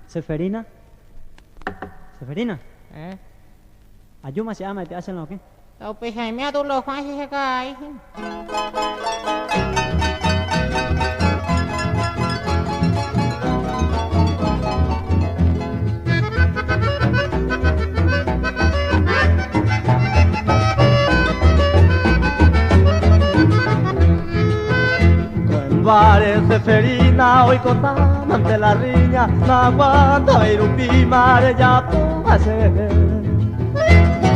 Seferina. Seferina. Ayuma se llama y te hacen lo que. Tao pe hai mea tu lo khoan se kai. Vale, Seferina, hoy contando ante la riña, no aguanta ver un pimare ya puede ser.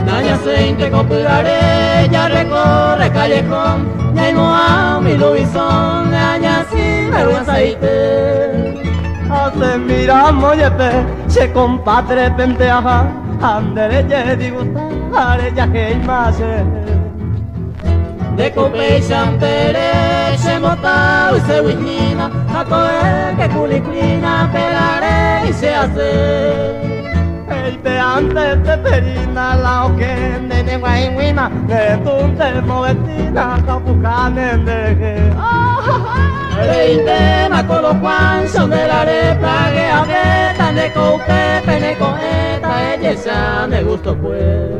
Daña aceite copurare, ya recorre callejón, ya no a mi Luisón, daña sin vergüenza y te. Hace miramos yepe, se compadre penteaja, andere ye digustare ya que más de cope y chantere, se motao y se huiñina, a coer que culiclina, pelaré y se hace. El peante te perina, la oque, nene guayuina, de tunte movetina, capucane de Reinte, ma con los Juan, son de la plague, abierta, de cope, pene coeta, ella ya me gustó pues.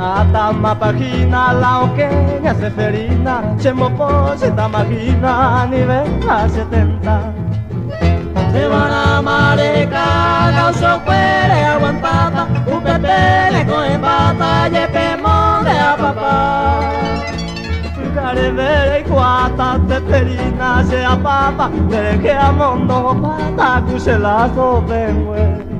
Atama pagina la oqueña Seferina, se mopo se tamagina a nivel a 70. Se van a marecar, causo fuere aguantada, un pepele con empata, y pemón de a papá. Carevere y cuata Seferina se a papa, de que a mondo pata cuselazo vengue.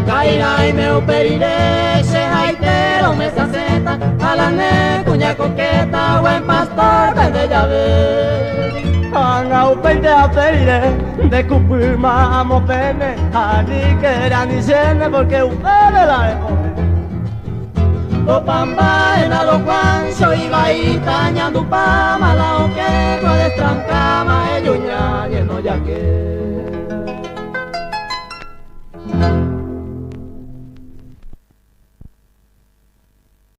Cairá y me operiré, se haitero me saceta, a la ne, cuña coqueta, buen pastor, vende llave. Anga upeite a perire, de cupima amo pene, a ni que era ni cene, porque upere la epone. Topamba en a lo Juan, soy iba y tañando pa, mala o que, con